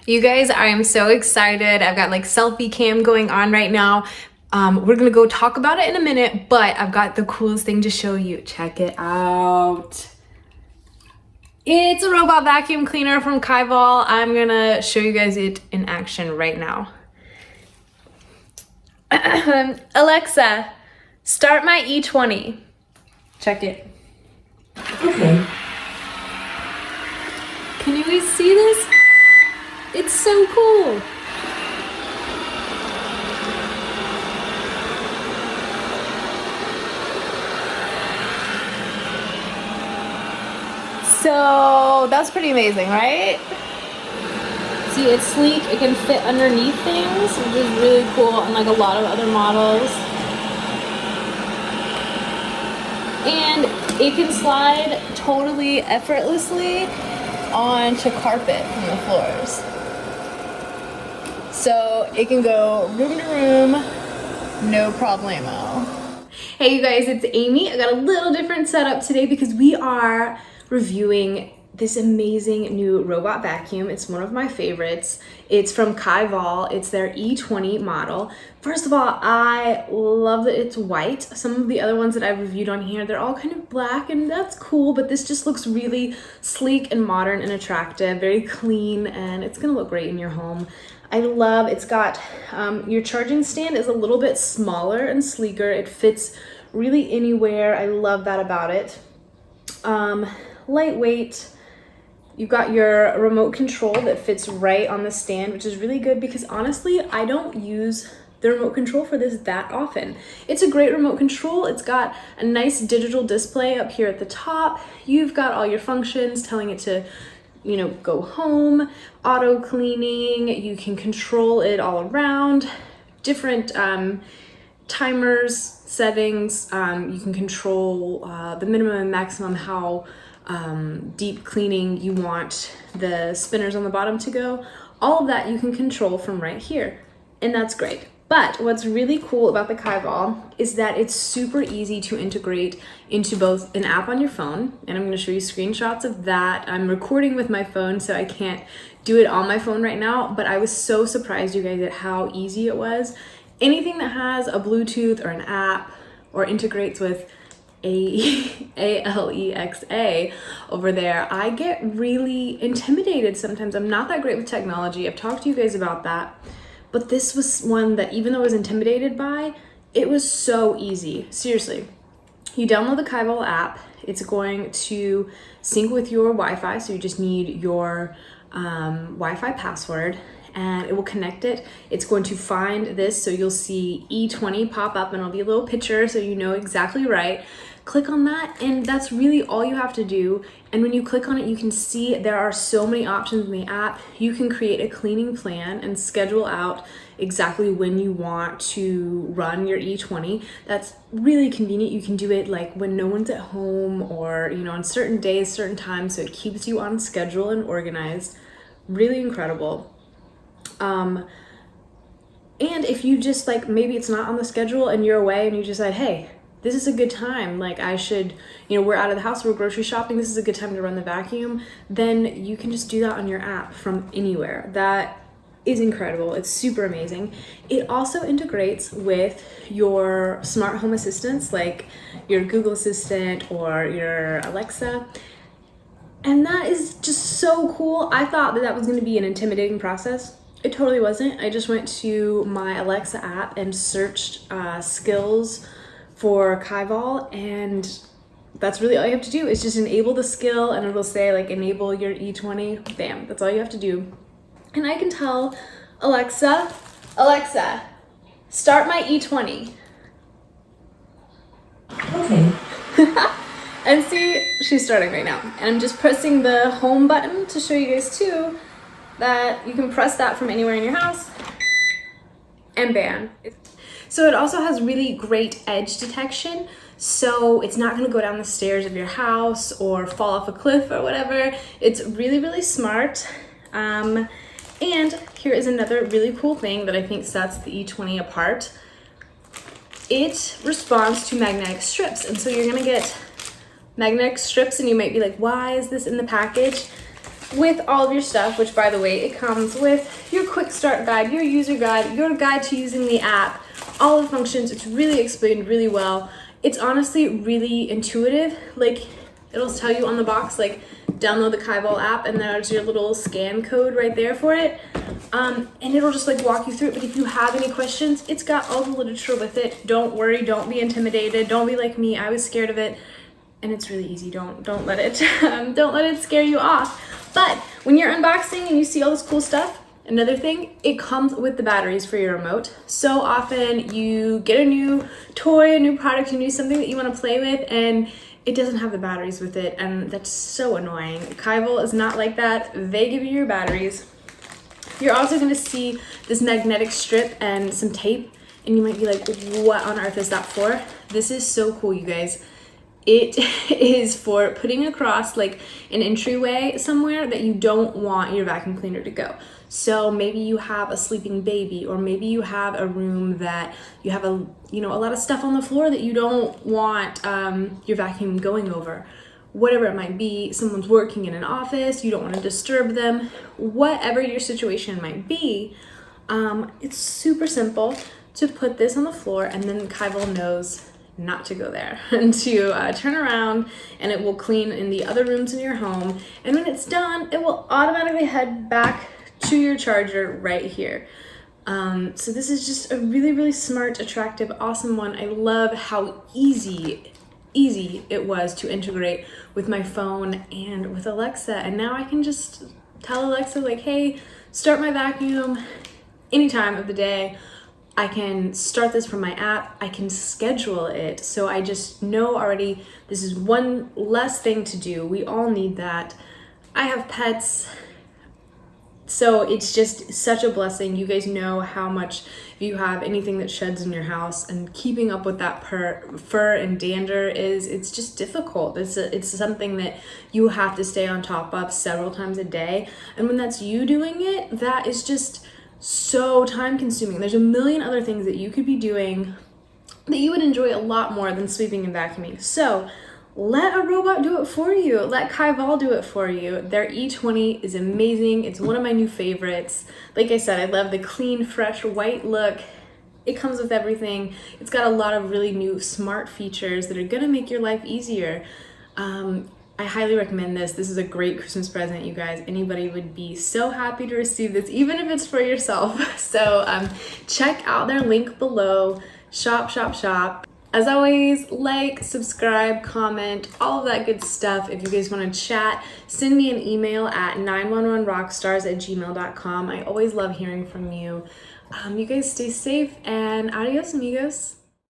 You guys, I am so excited. I've got like selfie cam going on right now. We're gonna go talk about it in a minute, but I've got the coolest thing to show you. Check it out. It's a robot vacuum cleaner from Kyvol. I'm gonna show you guys it in action right now. Alexa, start my E20. Check it. Okay. Can you guys see this? It's so cool. So that's pretty amazing, right? See, it's sleek. It can fit underneath things, which is really cool, unlike a lot of other models. And it can slide totally effortlessly onto carpet from the floors. So it can go room to room, no problemo. Hey you guys, it's Amy. I got a little different setup today because we are reviewing this amazing new robot vacuum. It's one of my favorites. It's from Kyvol. It's their E20 model. First of all, I love that it's white. Some of the other ones that I've reviewed on here, they're all kind of black, and that's cool, but this just looks really sleek and modern and attractive, very clean, and it's gonna look great in your home. I love, it's got, your charging stand is a little bit smaller and sleeker. It fits really anywhere. I love that about it. Lightweight. You've got your remote control that fits right on the stand, which is really good because honestly, I don't use the remote control for this that often. It's a great remote control. It's got a nice digital display up here at the top. You've got all your functions telling it to, you know, go home, auto cleaning. You can control it all around, different timers, settings. You can control the minimum and maximum, how deep cleaning you want the spinners on the bottom to go. All of that you can control from right here, and that's great. But what's really cool about the Kyvol is that it's super easy to integrate into both an app on your phone, and I'm going to show you screenshots of that. I'm recording with my phone, so I can't do it on my phone right now, but I was so surprised, you guys, at how easy it was. Anything that has a Bluetooth or an app or integrates with Alexa over there, I get really intimidated sometimes. I'm not that great with technology. I've talked to you guys about that. But this was one that, even though I was intimidated by, it was so easy. Seriously. You download the Kyvol app. It's going to sync with your Wi-Fi, so you just need your Wi-Fi password, and it will connect it. It's going to find this, so you'll see E20 pop up, and it'll be a little picture so you know exactly right. Click on that, and that's really all you have to do. And when you click on it, you can see there are so many options in the app. You can create a cleaning plan and schedule out exactly when you want to run your E20. That's really convenient. You can do it like when no one's at home, or, you know, on certain days, certain times, so it keeps you on schedule and organized. Really incredible. And if you just, like, maybe it's not on the schedule and you're away and you decide, hey, this is a good time, like I should, you know, we're out of the house, we're grocery shopping, this is a good time to run the vacuum, then you can just do that on your app from anywhere. That is incredible. It's super amazing. It also integrates with your smart home assistants, like your Google Assistant or your Alexa. And that is just so cool. I thought that was going to be an intimidating process. It totally wasn't. I just went to my Alexa app and searched skills for Kyvol, and that's really all you have to do is just enable the skill, and it'll say like enable your E20. Bam, that's all you have to do. And I can tell Alexa, start my E20. Okay. And see, she's starting right now. And I'm just pressing the home button to show you guys too that you can press that from anywhere in your house, and bam. So it also has really great edge detection, so it's not going to go down the stairs of your house or fall off a cliff or whatever. It's really, really smart. And here is another really cool thing that I think sets the E20 apart. It responds to magnetic strips, and so you're going to get magnetic strips, and you might be like, why is this in the package? with all of your stuff, which by the way, it comes with your quick start guide, your user guide, your guide to using the app, all the functions. It's really explained really well. It's honestly really intuitive. Like, it'll tell you on the box, like, download the Kyvol app, and there's your little scan code right there for it. And it'll just like walk you through it. But if you have any questions, it's got all the literature with it. Don't worry, don't be intimidated, don't be like me. I was scared of it, and it's really easy. Don't let it don't let it scare you off. But when you're unboxing and you see all this cool stuff, another thing, it comes with the batteries for your remote. So often you get a new toy, a new product, a new something that you want to play with, and it doesn't have the batteries with it, and that's so annoying. Kyvol is not like that. They give you your batteries. You're also going to see this magnetic strip and some tape, and you might be like, what on earth is that for? This is so cool, you guys. It is for putting across like an entryway somewhere that you don't want your vacuum cleaner to go. So maybe you have a sleeping baby, or maybe you have a room that you have a lot of stuff on the floor that you don't want your vacuum going over. Whatever it might be, someone's working in an office, you don't want to disturb them, whatever your situation might be, it's super simple to put this on the floor, and then Kyvol knows not to go there and to turn around, and it will clean in the other rooms in your home. And when it's done, it will automatically head back to your charger right here. So this is just a really, really smart, attractive, awesome one. I love how easy it was to integrate with my phone and with Alexa. And now I can just tell Alexa, like, hey, start my vacuum any time of the day. I can start this from my app. I can schedule it. So I just know already this is one less thing to do. We all need that. I have pets, so it's just such a blessing. You guys know how much, if you have anything that sheds in your house, and keeping up with that fur and dander it's just difficult. It's something that you have to stay on top of several times a day. And when that's you doing it, that is just so time consuming. There's a million other things that you could be doing that you would enjoy a lot more than sweeping and vacuuming. So let a robot do it for you. Let Kyvol do it for you. Their E20 is amazing. It's one of my new favorites. Like I said, I love the clean, fresh, white look. It comes with everything. It's got a lot of really new smart features that are gonna make your life easier. I highly recommend this. This is a great Christmas present, you guys. Anybody would be so happy to receive this, even if it's for yourself. So check out their link below. Shop, shop, shop. As always, like, subscribe, comment, all of that good stuff. If you guys want to chat, send me an email at 911rockstars@gmail.com. I always love hearing from you. You guys stay safe, and adios, amigos.